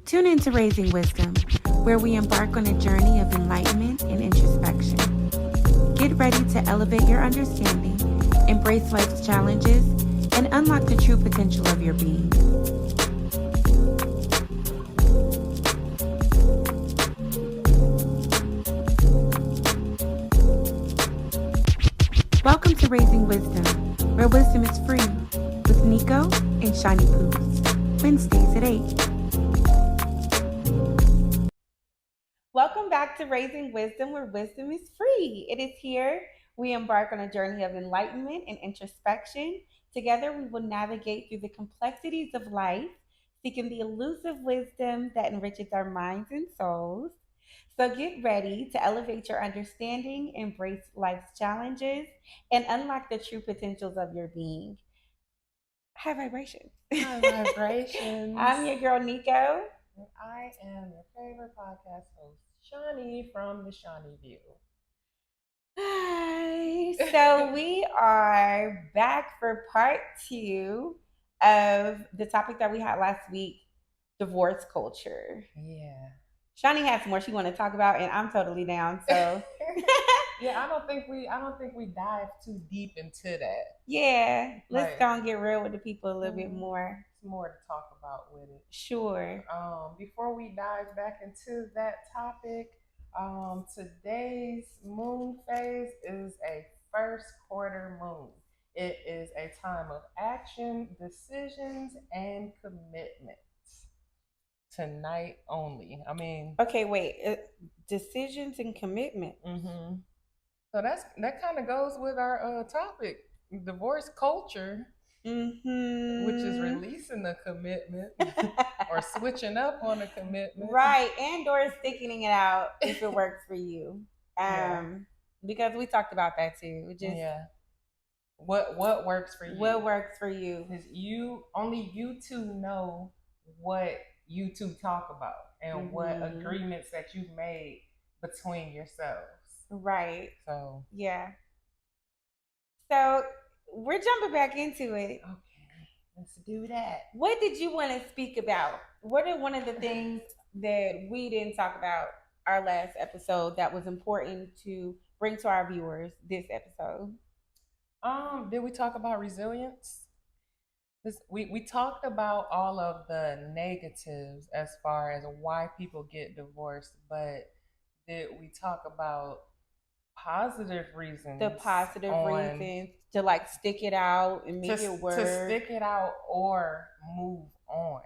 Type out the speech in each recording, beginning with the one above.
Tune into Raising Wisdom, where we embark on a journey of enlightenment and introspection. Get ready to elevate your understanding, embrace life's challenges, and unlock the true potential of your being. Welcome to Raising Wisdom, where wisdom is free, with Nico and Shani Poos, Wednesdays at 8. Welcome back to Raising Wisdom, where wisdom is free. It is here. We embark on a journey of enlightenment and introspection. Together, we will navigate through the complexities of life, seeking the elusive wisdom that enriches our minds and souls. So get ready to elevate your understanding, embrace life's challenges, and unlock the true potentials of your being. High vibrations. High vibrations. I'm your girl, Nico. And I am your favorite podcast host, Shani from the Shani View. Hi. So we are back for part 2 of the topic that we had last week, divorce culture. Yeah. Shani has more she want to talk about, and I'm totally down. So yeah, I don't think we dive too deep into that. Yeah, let's go and get real with the people a little bit more. There's more to talk about with it. Sure. Before we dive back into that topic, today's moon phase is a first quarter moon. It is a time of action, decisions, and commitment. Tonight only. Okay, wait. Decisions and commitment. Mm-hmm. So that kind of goes with our topic, divorce culture, which is releasing the commitment or switching up on a commitment, right? And or sticking it out if it works for you. Because we talked about that too. What works for you? What works for you? Because only you two know what you two talk about and what agreements that you've made between yourselves. Right. So yeah. So we're jumping back into it. Okay, let's do that. What did you want to speak about? What are one of the things that we didn't talk about our last episode that was important to bring to our viewers this episode? Did we talk about resilience? We talked about all of the negatives as far as why people get divorced, but did we talk about positive reasons? The positive reasons to like stick it out and make it work. To stick it out or move on.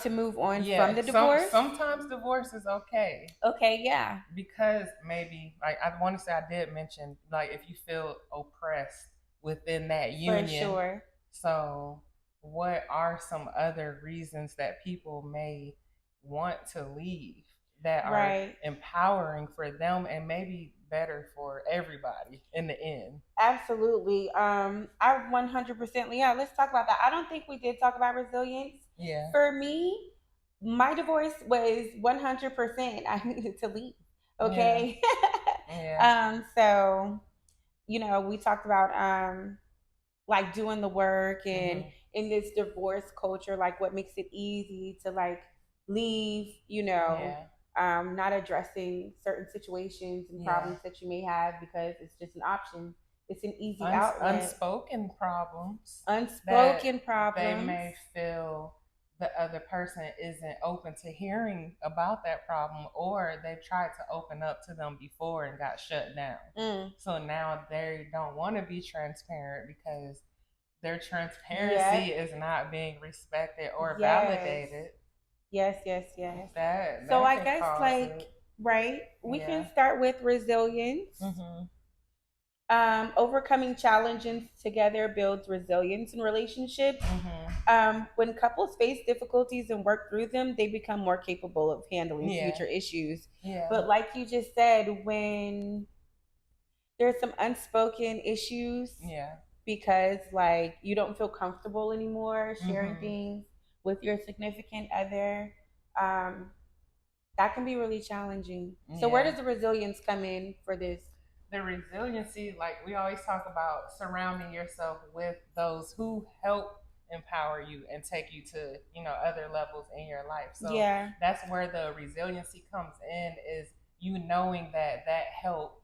To move on from the divorce? Sometimes divorce is okay. Okay, yeah. Because maybe, I want to say I did mention, if you feel oppressed within that union. For sure. So what are some other reasons that people may want to leave that are empowering for them and maybe better for everybody in the end? Absolutely. I 100%. Let's talk about that. I don't think we did talk about resilience. Yeah. For me, my divorce was 100%. I needed to leave. Okay. Yeah. So, we talked about doing the work and in this divorce culture, what makes it easy to leave, not addressing certain situations and problems that you may have because it's just an option. It's an easy outlet. Unspoken problems. They may feel the other person isn't open to hearing about that problem, or they've tried to open up to them before and got shut down. So now they don't want to be transparent because their transparency is not being respected or validated. Yes. That so I guess we can start with resilience. Overcoming challenges together builds resilience in relationships. When couples face difficulties and work through them, they become more capable of handling future issues. But like you just said, when there's some unspoken issues, because you don't feel comfortable anymore sharing things with your significant other, that can be really challenging. So where does the resilience come in for this? The resiliency, we always talk about surrounding yourself with those who help empower you and take you to, you know, other levels in your life. So that's where the resiliency comes in, is you knowing that that help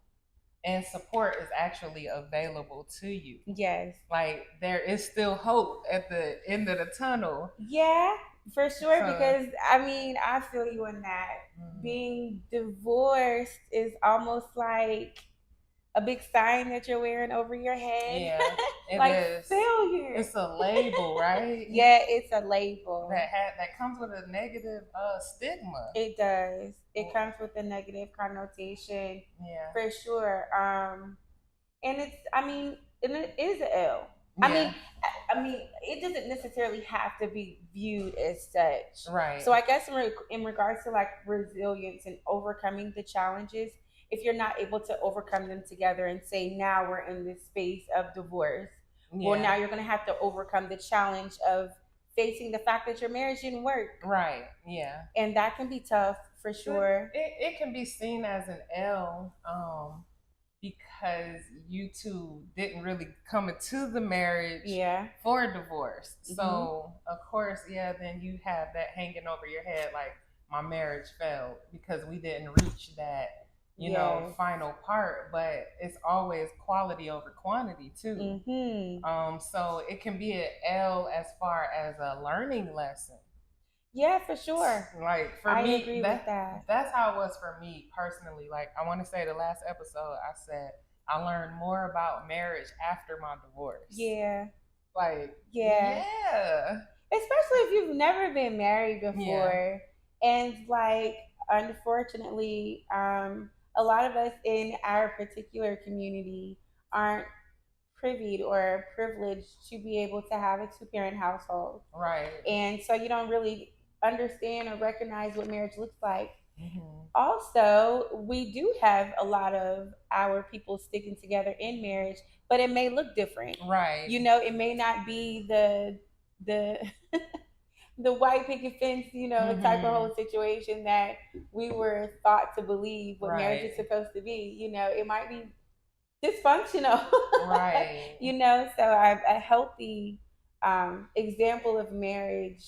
and support is actually available to you. Yes. Like, there is still hope at the end of the tunnel. Yeah, for sure. Because I mean, I feel you in that. Being divorced is almost like a big sign that you're wearing over your head. Yeah, it like is. Failure. It's a label, right? Yeah, it's a label that comes with a negative stigma. It does. It comes with a negative connotation. Yeah, for sure. And it's, I mean, and it is an L. Yeah. I mean, it doesn't necessarily have to be viewed as such. Right. So I guess in regards to like resilience and overcoming the challenges, if you're not able to overcome them together and say, now we're in this space of divorce, well, now you're going to have to overcome the challenge of facing the fact that your marriage didn't work. Right. Yeah. And that can be tough for sure. It can be seen as an L, because you two didn't really come into the marriage for divorce. So of course, then you have that hanging over your head, like, my marriage failed because we didn't reach that, you know, final part. But it's always quality over quantity too. So it can be an L as far as a learning lesson. Yeah, for sure. Like, for me, agree with that. That's how it was for me personally. Like, I want to say the last episode, I said I learned more about marriage after my divorce. Yeah. Like, yeah. Especially if you've never been married before. And like, unfortunately, a lot of us in our particular community aren't privy or privileged to be able to have a 2-parent household. Right. And so you don't really understand or recognize what marriage looks like. Also, we do have a lot of our people sticking together in marriage, but it may look different. Right. You know, it may not be the the white picket fence, you know, type of whole situation that we were thought to believe what marriage is supposed to be. You know, it might be dysfunctional. Right. You know, so a healthy example of marriage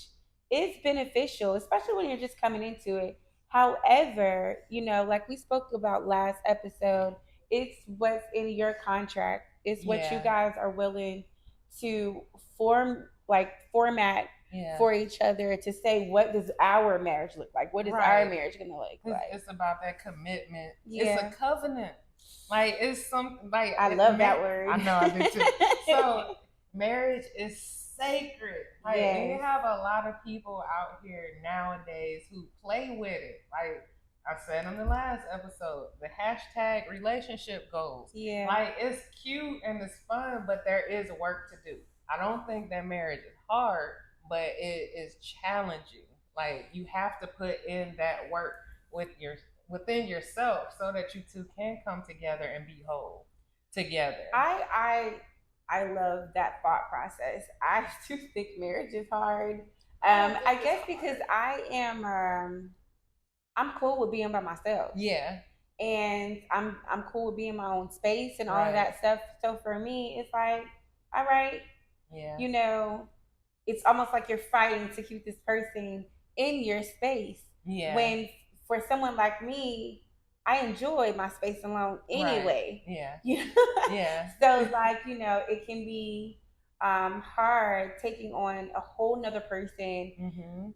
is beneficial, especially when you're just coming into it. However, you know, like we spoke about last episode, it's what's in your contract. It's what you guys are willing to format for each other to say, what does our marriage look like? What is our marriage going to look like? It's about that commitment. It's a covenant. Like, it's something like, I love that word. I know, I do too. So marriage is sacred. Like, and you have a lot of people out here nowadays who play with it. Like I said in the last episode, the hashtag relationship goals. Yeah. Like, it's cute and it's fun, but there is work to do. I don't think that marriage is hard, but it is challenging. Like, you have to put in that work within yourself so that you two can come together and be whole together. I love that thought process. I do think marriage is hard. I guess because I am I'm cool with being by myself. Yeah. And I'm cool with being in my own space and all of that stuff. So for me, it's like, all right. Yeah. You know, it's almost like you're fighting to keep this person in your space. Yeah. When for someone like me, I enjoy my space alone anyway. Right. Yeah. Yeah. So like, you know, it can be hard taking on a whole nother person.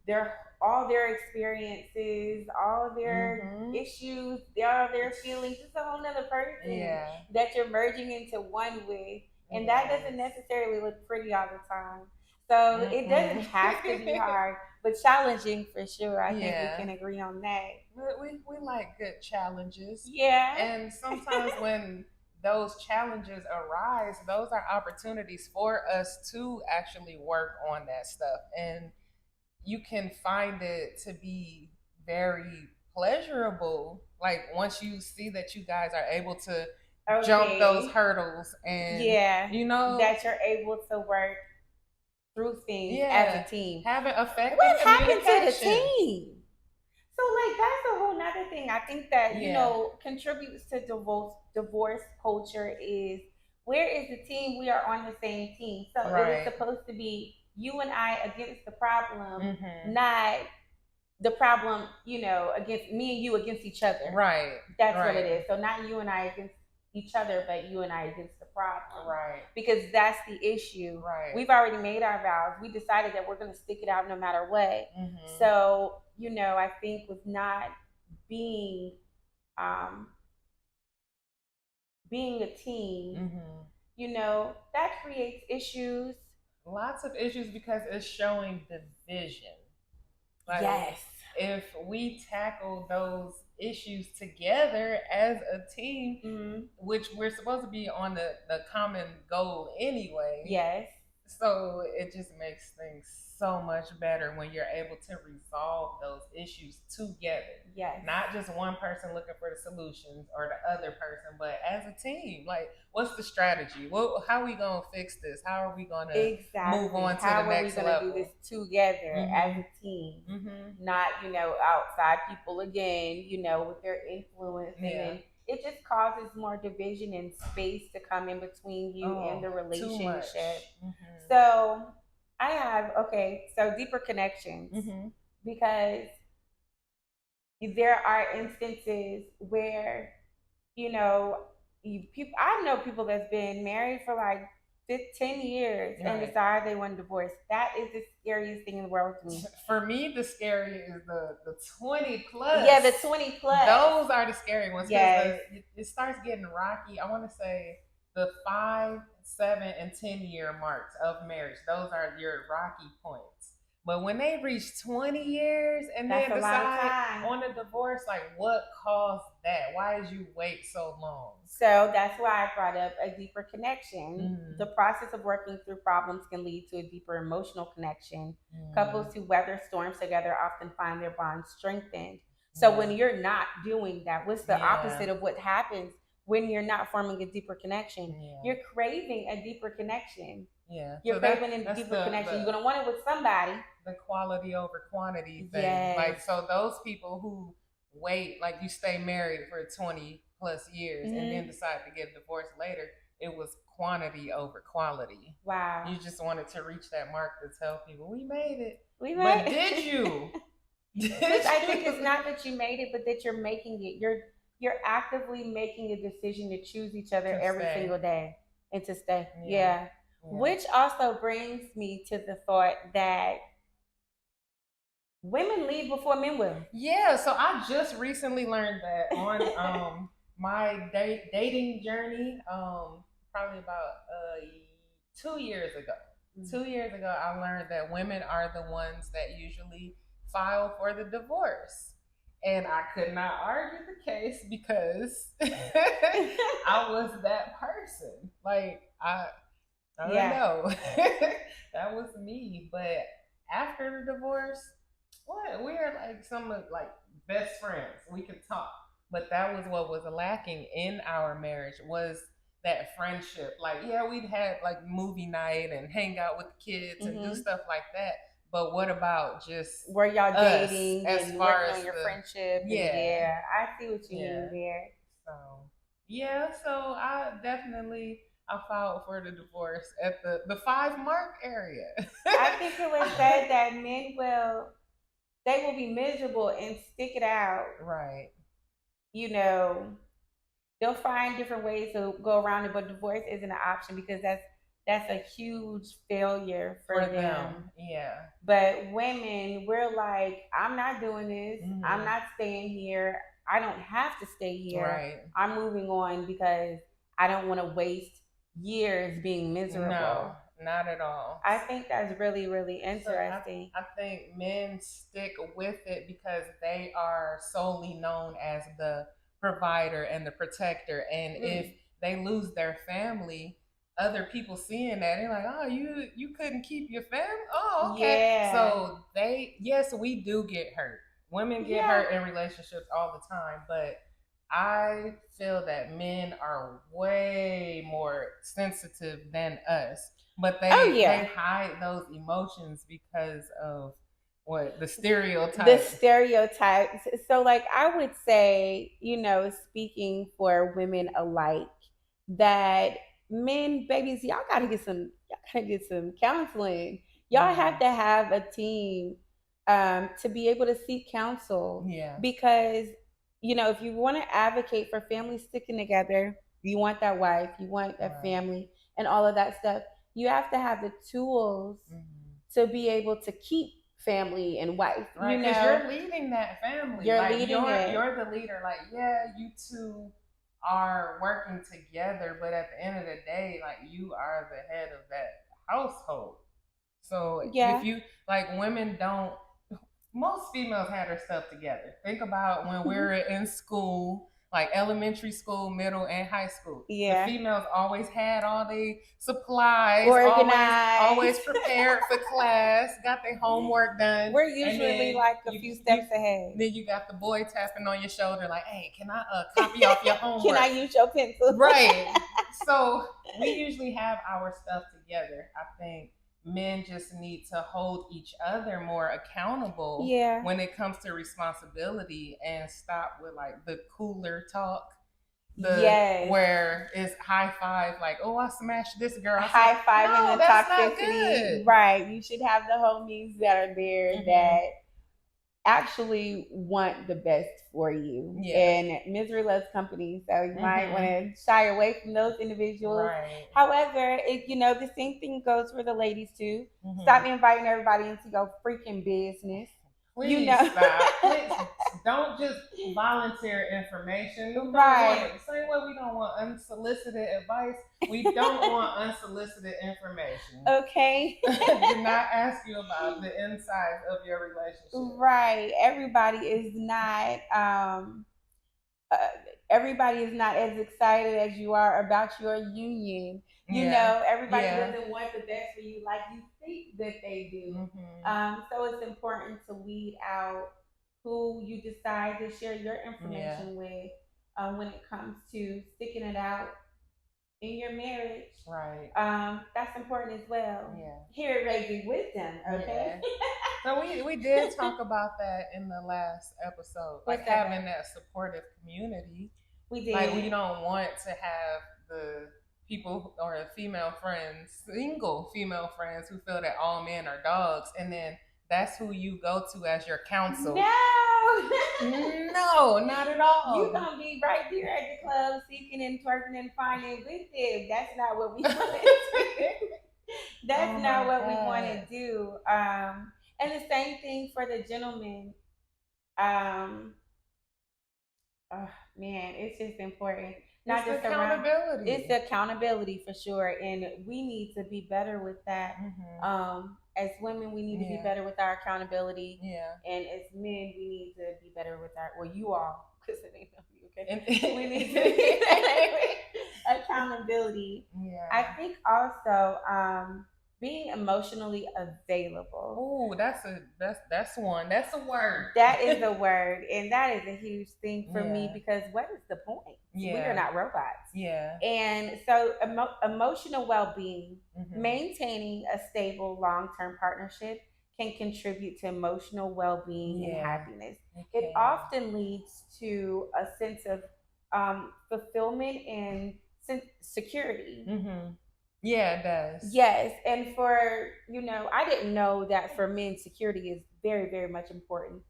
All their experiences, all their issues, all their feelings. It's a whole nother person that you're merging into one with. And that doesn't necessarily look pretty all the time. So it doesn't have to be hard, but challenging for sure. I think we can agree on that. We like good challenges. Yeah. And sometimes when those challenges arise, those are opportunities for us to actually work on that stuff. And you can find it to be very pleasurable. Like, once you see that you guys are able to jump those hurdles and, you know, that you're able to work through things as a team. Having effective What happened to the team? So like, that's a whole nother thing. I think that, you know, contributes to divorce culture is, where is the team? We are on the same team. So it was supposed to be you and I against the problem, not the problem, against me and you against each other. Right. That's what it is. So not you and I against each other, but you and I against the problem. Right. Because that's the issue. Right. We've already made our vows. We decided that we're going to stick it out no matter what. So, I think with not being being a team, that creates issues. Lots of issues because it's showing division. Like, yes. If we tackle those issues together as a team, which we're supposed to be on the common goal anyway. Yes. So it just makes things so much better when you're able to resolve those issues together. Yes. Not just one person looking for the solutions or the other person, but as a team. Like, what's the strategy? How are we going to fix this? How are we going to move on to the next level? How are we going to do this together as a team? Not, outside people again, with their influence. And it just causes more division and space to come in between you and the relationship. So I have, deeper connections, because there are instances where, I know people that's been married for like 10 years and decide they want a divorce. That is the scariest thing in the world to me. For me, the scary is the 20 plus. Yeah, the 20 plus. Those are the scary ones. Yes. It starts getting rocky. I want to say the 5, 7, and 10-year marks of marriage. Those are your rocky points. But when they reach 20 years and then decide on a divorce, like, what caused that? Why did you wait so long? So that's why I brought up a deeper connection. The process of working through problems can lead to a deeper emotional connection. Couples who weather storms together often find their bond strengthened. So when you're not doing that, what's the opposite of what happens when you're not forming a deeper connection? You're craving a deeper connection. You're craving a deeper connection. You're going to want it with somebody. The quality over quantity thing. Like, so those people who wait, like you stay married for 20 plus years and then decide to get divorced later, it was quantity over quality. Wow. You just wanted to reach that mark to tell people, we made it. But did you? I think it's not that you made it, but that you're making it. You're actively making a decision to choose each other every single day and to stay. Yeah. Which also brings me to the thought that women leave before men will. Yeah, so I just recently learned that on my dating journey, probably about 2 years ago. 2 years ago, I learned that women are the ones that usually file for the divorce. And I could not argue the case because I was that person. Like, I don't know. That was me. But after the divorce, we're like some like best friends. We could talk. But that was what was lacking in our marriage, was that friendship. Like, we'd have like movie night and hang out with the kids and do stuff like that. But what about just were y'all dating as and far working as on your friendship? Yeah, I see what you mean there. So I definitely filed for the divorce at the 5 mark area. I think it was said that men will be miserable and stick it out. Right. They'll find different ways to go around it, but divorce isn't an option because that's a huge failure for them. Yeah. But women, we're like, I'm not doing this. I'm not staying here. I don't have to stay here. Right. I'm moving on because I don't want to waste years being miserable. No, not at all. I think that's really, really interesting. So I think men stick with it because they are solely known as the provider and the protector. And if they lose their family, other people seeing that, they're like, oh, you couldn't keep your family? Oh, okay. Yeah. So we do get hurt. Women get hurt in relationships all the time, but I feel that men are way more sensitive than us. But they hide those emotions because of the stereotypes. So like I would say, speaking for women alike, that men, babies, y'all gotta get some counseling. Y'all have to have a team to be able to seek counsel. Yeah. Because, you know, if you want to advocate for families sticking together, you want that wife, you want that family, and all of that stuff, you have to have the tools to be able to keep family and wife. Right, because you're leading that family. You're like, leading it. You're the leader. Like, yeah, you two are working together, but at the end of the day, like, you are the head of that household. So if you, like, women don't, most females had their stuff together. Think about when we were in school, like elementary school, middle, and high school. Yeah. The females always had all the supplies, organized, always prepared for class, got their homework done. We're usually like a few steps ahead. Then you got the boy tapping on your shoulder, like, "Hey, can I copy off your homework? Can I use your pencil?" Right. So we usually have our stuff together. I think men just need to hold each other more accountable when it comes to responsibility, and stop with like the cooler talk. Where it's high five, like, oh, I smashed this girl. High five and the toxicity. Right. You should have the homies that are there that actually want the best for you. And misery loves company, so you might want to shy away from those individuals. Right. However, you know, the same thing goes for the ladies too. Stop inviting everybody into your freaking business. Please stop. Please don't just volunteer information. Right. Same way we don't want unsolicited advice, we don't want unsolicited information. Okay. Did not ask you about the insides of your relationship. Right. Everybody is not as excited as you are about your union. You know, everybody doesn't want the best for you like you think that they do. So it's important to weed out who you decide to share your information with when it comes to sticking it out in your marriage. Right. That's important as well. Yeah. Here at Raising Wisdom, okay? So we did talk about that in the last episode. Like having that supportive community. We did. Like, we don't want to have the people or female friends, single female friends, who feel that all men are dogs, and then that's who you go to as your counsel. No, not at all. You're gonna be right there at the club seeking and twerking and finding with them. That's not what we want to do. That's not what we want to do. And the same thing for the gentlemen. Man, it's just important. Not just accountability. It's accountability for sure, and we need to be better with that. As women, we need to be better with our accountability. And as men, we need to be better with our. Well, you all, because it ain't no you, okay? We need to be better with accountability. I think also being emotionally available. Oh, that's one. That's a word. That is a word, and that is a huge thing for me, because what is the point? We are not robots. And so emotional well-being, maintaining a stable long-term partnership can contribute to emotional well-being and happiness. It often leads to a sense of fulfillment and security. Yeah, it does. Yes, and for, you know, I didn't know that for men, security is very, very much important.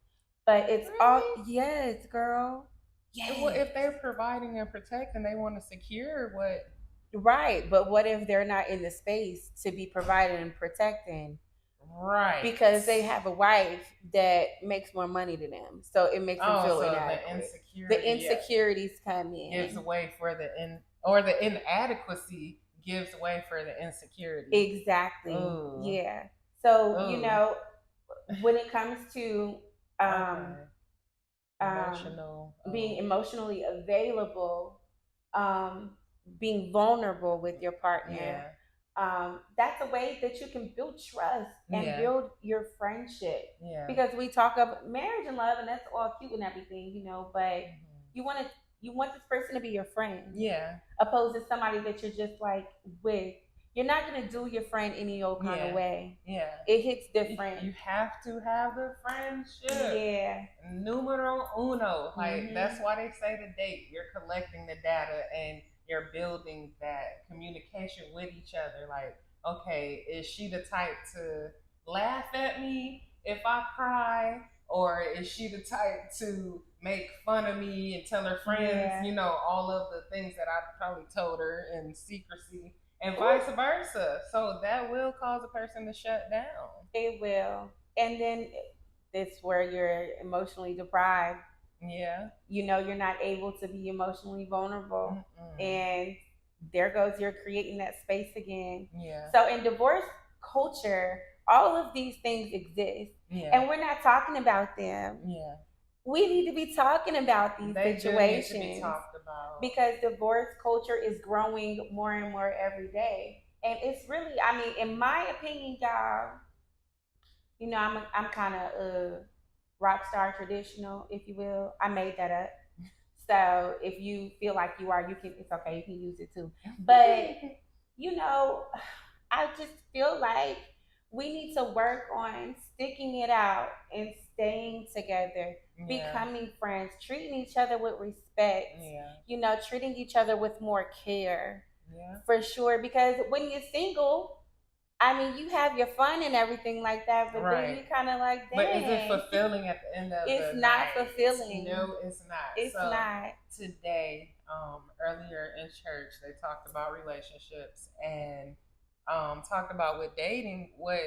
But it's all, yes, girl. Yes. Well, if they're providing and protecting, they want to secure what. Right, but what if they're not in the space to be providing and protecting? Right. Because they have a wife that makes more money than them. So it makes them feel inadequate. The insecurities come in. Gives way for the inadequacy gives way for the insecurity. Exactly. Ooh. Yeah. So, you know, when it comes to being emotionally available, being vulnerable with your partner, that's a way that you can build trust and build your friendship. Because we talk about marriage and love, and that's all cute and everything, you know, but you want this person to be your friend. Opposed to somebody that you're just like with. You're not gonna do your friend any old kind of way. It hits different. You have to have the friendship. Numero uno. Like that's why they say to date. You're collecting the data and you're building that communication with each other. Like, okay, is she the type to laugh at me if I cry, or is she the type to make fun of me and tell her friends, all of the things that I probably told her in secrecy, and vice versa. So that will cause a person to shut down. It will. And then it's where you're emotionally deprived. Yeah. You're not able to be emotionally vulnerable. And there goes you're creating that space again. Yeah. So in divorce culture, all of these things exist. Yeah. And we're not talking about them. Yeah. We need to be talking about these situations. Do need to be talked about. Because divorce culture is growing more and more every day. And it's really, in my opinion, y'all, I'm kind of rock star traditional, if you will. I made that up. So if you feel like you are, it's okay, you can use it too. But I just feel like we need to work on sticking it out and staying together, becoming friends, treating each other with respect, treating each other with more care. Yeah. For sure. Because when you're single, you have your fun and everything like that, but then you kind of like, dang. But is it fulfilling at the end of the night? It's not fulfilling. No, it's not. It's not. Today, earlier in church, they talked about relationships and talked about with dating, what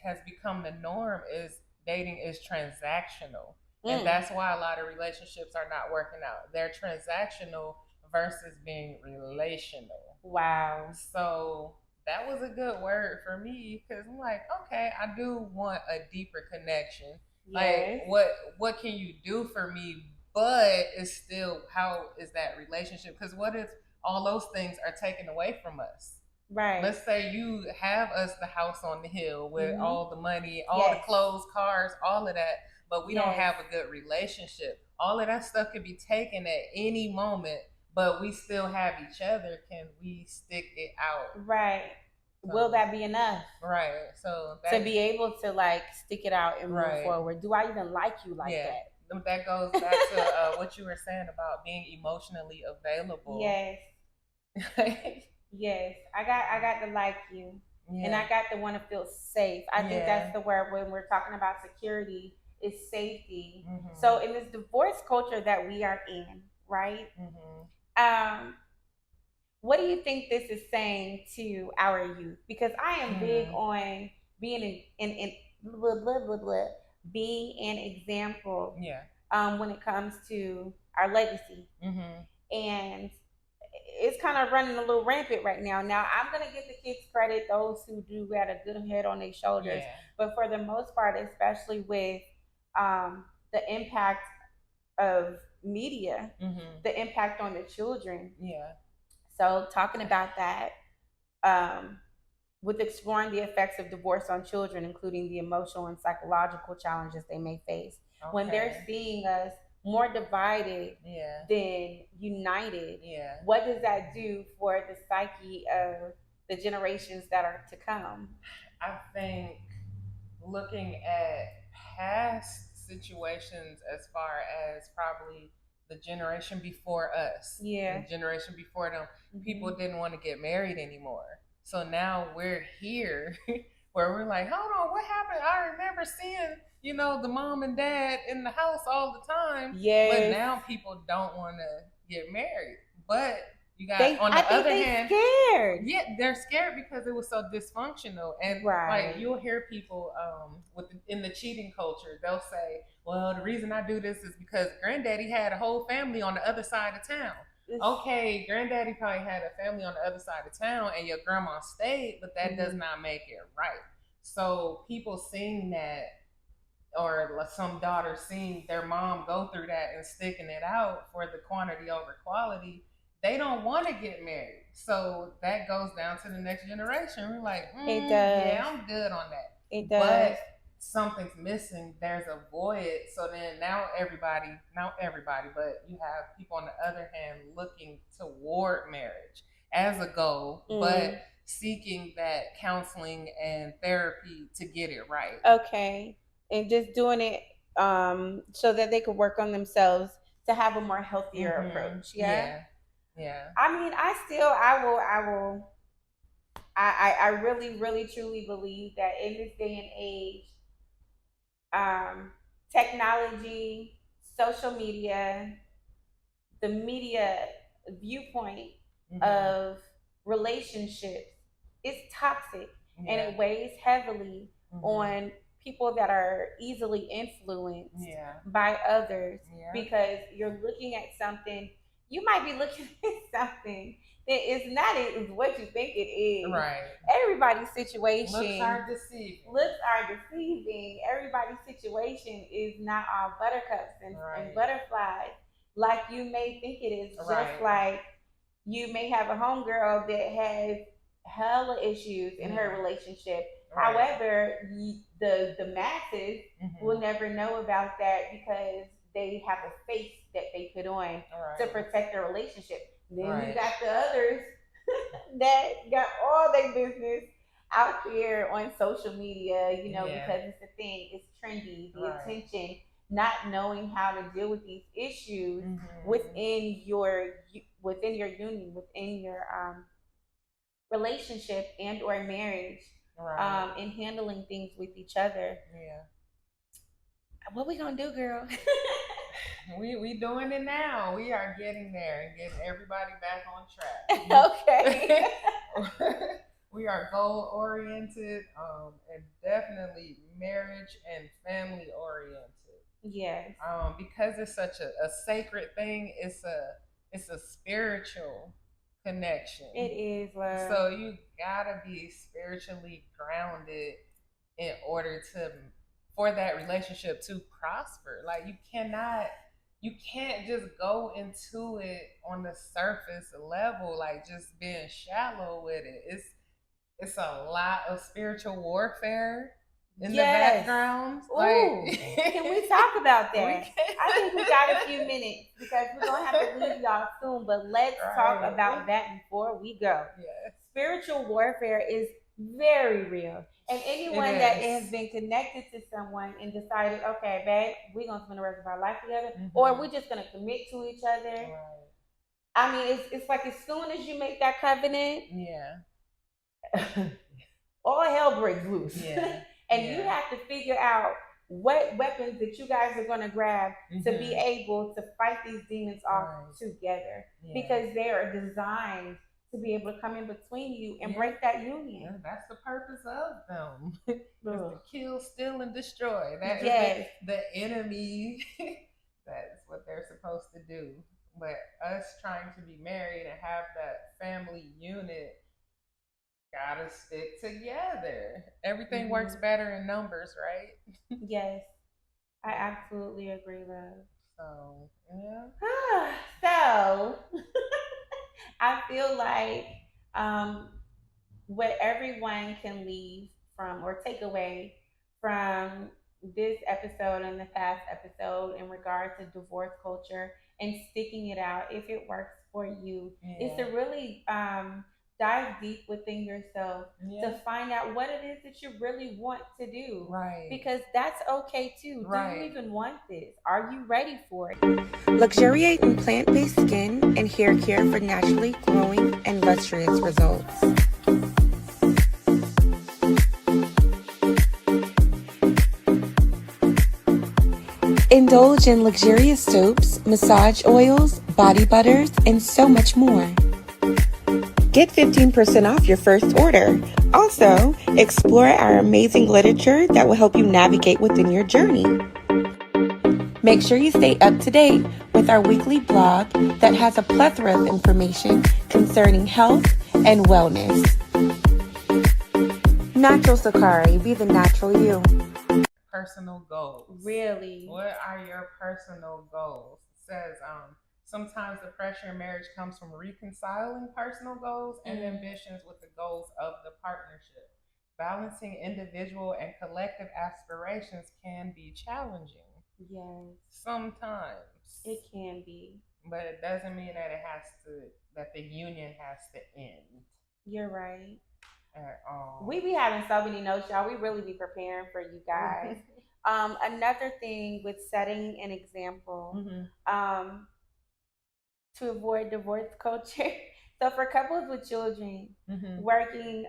has become the norm is dating is transactional. And that's why a lot of relationships are not working out. They're transactional versus being relational. Wow. So that was a good word for me, because I'm like, okay, I do want a deeper connection. Yes. Like, what can you do for me? But it's still, how is that relationship? Because what if all those things are taken away from us? Right. Let's say you have us the house on the hill with all the money, all the clothes, cars, all of that, but we don't have a good relationship. All of that stuff could be taken at any moment, but we still have each other. Can we stick it out? Right. So, will that be enough? Right. So to be able to stick it out and move forward. Do I even like you like that? That goes back to what you were saying about being emotionally available. Yes. Yes. I got to like you. Yeah. And I got to want to feel safe. I think that's the word when we're talking about security, is safety. Mm-hmm. So in this divorce culture that we are in, right? Mm-hmm. What do you think this is saying to our youth? Because I am big on being being an example. Yeah. When it comes to our legacy. Mm-hmm. And it's kind of running a little rampant right now. Now, I'm going to give the kids credit, those who do got a good head on their shoulders. Yeah. But for the most part, especially with the impact of media, the impact on the children. Yeah. So talking about that, with exploring the effects of divorce on children, including the emotional and psychological challenges they may face. Okay. When they're seeing us more divided than united, what does that do for the psyche of the generations that are to come? I think looking at past situations, as far as probably the generation before us, the generation before them, people didn't want to get married anymore. So now we're here where we're like, hold on, what happened? I remember seeing, the mom and dad in the house all the time. Yes. But now people don't want to get married. But you got, on the other hand, scared. Yeah, they're scared because it was so dysfunctional. And like, you'll hear people in the cheating culture, they'll say, well, the reason I do this is because granddaddy had a whole family on the other side of town. Okay, granddaddy probably had a family on the other side of town and your grandma stayed, but that does not make it right. So people seeing that, or some daughters seeing their mom go through that and sticking it out for the quantity over quality, they don't want to get married. So that goes down to the next generation. We're like, it does. Yeah, I'm good on that. It does. But something's missing. There's a void. So then not everybody, but you have people on the other hand looking toward marriage as a goal, but seeking that counseling and therapy to get it right. Okay. And just doing it so that they could work on themselves to have a more healthier approach. Yeah. Yeah. I mean, I I really, really, truly believe that in this day and age, technology, social media, the media viewpoint of relationships is toxic, and it weighs heavily on people that are easily influenced by others, because you're looking at something, you might be looking at something that is not what you think it is. Right. Everybody's situation, looks are deceiving. Everybody's situation is not all buttercups and butterflies like you may think it is. Just like you may have a homegirl that has hella issues in her relationship. However, the masses will never know about that because they have a face that they put on to protect their relationship. Then you got the others that got all their business out here on social media, because it's the thing, it's trendy, the attention, not knowing how to deal with these issues within your union, within your relationship and or marriage, and handling things with each other. Yeah. What we gonna do, girl? we doing it now. We are getting there and getting everybody back on track. Okay. We are goal oriented, and definitely marriage and family oriented. Yes. Because it's such a sacred thing. It's a spiritual connection. It is, love. So you gotta be spiritually grounded in order for that relationship to prosper. Like you can't just go into it on the surface level, like just being shallow with it. It's a lot of spiritual warfare in the background. Ooh, can we talk about that? I think we got a few minutes because we're gonna have to leave y'all soon, but let's talk about that before we go. Yes. Spiritual warfare is very real. And anyone that has been connected to someone and decided, okay, babe, we're gonna spend the rest of our life together, or we're just gonna commit to each other. Right. I mean, it's like as soon as you make that covenant, all hell breaks loose. Yeah. And you have to figure out what weapons that you guys are going to grab to be able to fight these demons off together, because they are designed to be able to come in between you and break that union. Yeah, that's the purpose of them. Is to kill, steal, and destroy. That is the enemy. That's what they're supposed to do. But us trying to be married and have that family unit, gotta stick together. Everything works better in numbers, right? Yes, I absolutely agree, love. So, yeah. So, I feel like what everyone can leave from or take away from this episode and the past episode in regards to divorce culture and sticking it out, if it works for you, is to really dive deep within yourself to find out what it is that you really want to do. Right. Because that's okay too. Right. Do you even want this? Are you ready for it? Luxuriate in plant-based skin and hair care for naturally glowing and lustrous results. Indulge in luxurious soaps, massage oils, body butters, and so much more. Get 15% off your first order. Also, explore our amazing literature that will help you navigate within your journey. Make sure you stay up to date with our weekly blog that has a plethora of information concerning health and wellness. Natural Sakari, be the natural you. Personal goals. Really? What are your personal goals? It says, sometimes the pressure in marriage comes from reconciling personal goals and ambitions with the goals of the partnership. Balancing individual and collective aspirations can be challenging. Yes. Sometimes. It can be. But it doesn't mean that that the union has to end. You're right. At all. We be having so many notes, y'all. We really be preparing for you guys. Another thing with setting an example, to avoid divorce culture, So for couples with children, working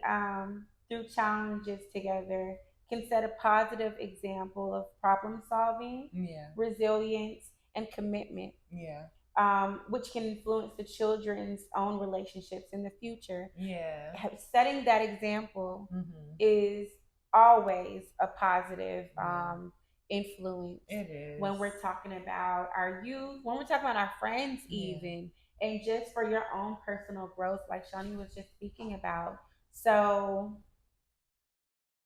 through challenges together can set a positive example of problem solving, resilience, and commitment. Which can influence the children's own relationships in the future. Setting that example is always a positive influence. It is. When we're talking about our youth, when we're talking about our friends, even, and just for your own personal growth, like Shawnee was just speaking about. So,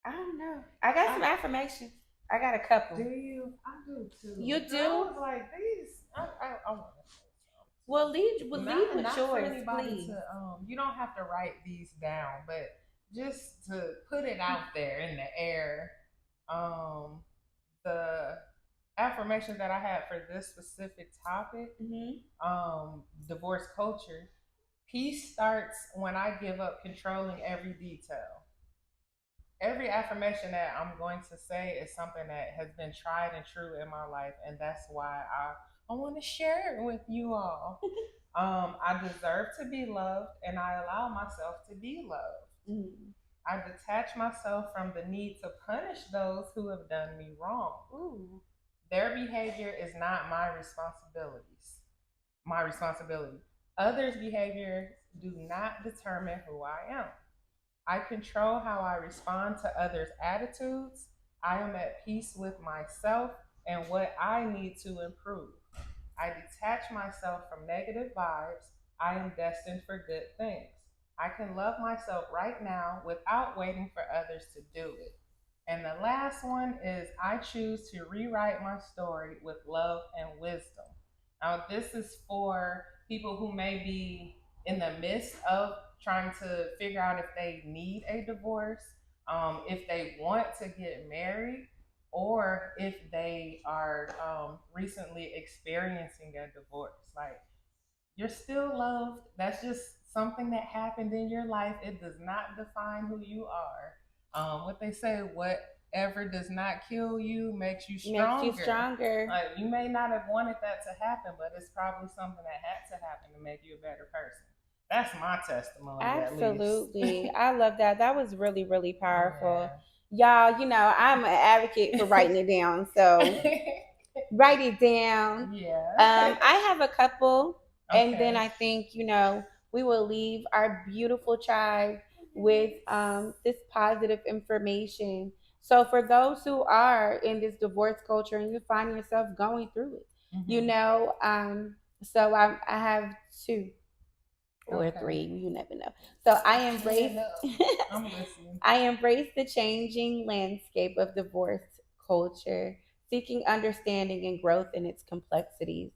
I don't know. I got some affirmations. I got a couple. Do you? I do too. You do? I was like, these. I want to. Well, lead with yours, please. You don't have to write these down, but just to put it out there in the air. The affirmation that I had for this specific topic, divorce culture. Peace starts when I give up controlling every detail. Every affirmation that I'm going to say is something that has been tried and true in my life, and that's why I want to share it with you all. I deserve to be loved, and I allow myself to be loved. I detach myself from the need to punish those who have done me wrong. Their behavior is not my responsibility. Others' behavior do not determine who I am. I control how I respond to others' attitudes. I am at peace with myself and what I need to improve. I detach myself from negative vibes. I am destined for good things. I can love myself right now without waiting for others to do it. And the last one is I choose to rewrite my story with love and wisdom. Now, this is for people who may be in the midst of trying to figure out if they need a divorce, if they want to get married, or if they are recently experiencing a divorce. Like, you're still loved. That's just something that happened in your life. It does not define who you are. What they say, whatever does not kill you makes you stronger. You may not have wanted that to happen, but it's probably something that had to happen to make you a better person. That's my testimony. Absolutely. I love that. That was really, really powerful. Y'all, I'm an advocate for writing it down. So write it down. I have a couple. And then I think, we will leave our beautiful tribe with this positive information. So for those who are in this divorce culture and you find yourself going through it, so I have two or three, you never know. So I embrace the changing landscape of divorce culture, seeking understanding and growth in its complexities.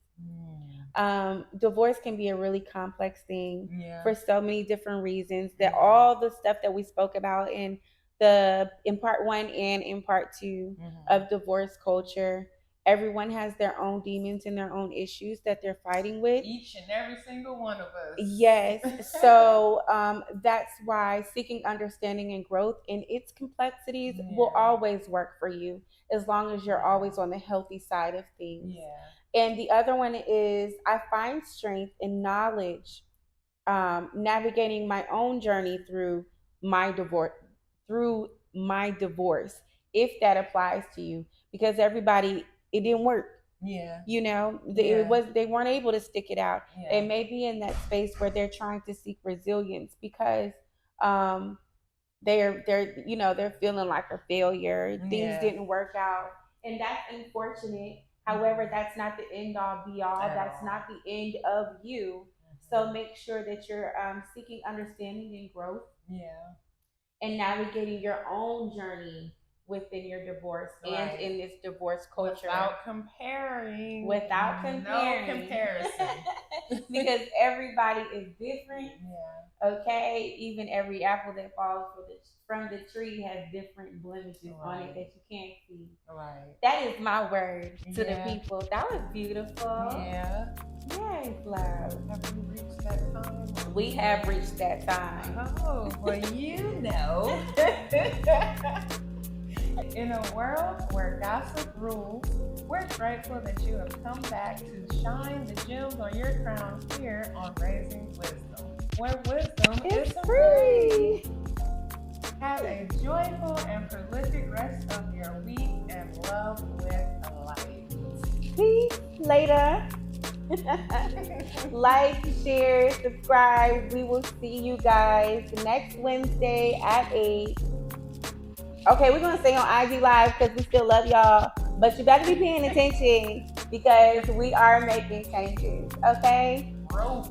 Divorce can be a really complex thing for so many different reasons. That all the stuff that we spoke about in part 1 and in part 2 of divorce culture, everyone has their own demons and their own issues that they're fighting with. Each and every single one of us. Yes. So that's why seeking understanding and growth in its complexities will always work for you, as long as you're always on the healthy side of things. And the other one is I find strength in knowledge, navigating my own journey through my divorce, if that applies to you, because everybody, it didn't work. They weren't able to stick it out. They may be in that space where they're trying to seek resilience because they're feeling like a failure. Things didn't work out, and that's unfortunate. However, that's not the end all be all. That's not the end of you. So make sure that you're seeking understanding and growth. And navigating your own journey within your divorce and in this divorce culture. Without comparing. No comparison. Because everybody is different. Okay? Even every apple that falls from the tree has different blemishes on it that you can't see. That is my word to the people. That was beautiful. Yes, love. Have we reached that time? We have reached that time. Oh, well, In a world where gossip rules, we're grateful that you have come back to shine the gems on your crown here on Raising Wisdom. where wisdom is free. Have a joyful and prolific rest of your week and love with light. Peace. Later. Like, share, subscribe. We will see you guys next Wednesday at 8. Okay, we're going to stay on IG Live because we still love y'all. But you better be paying attention because we are making changes. Okay? Bro.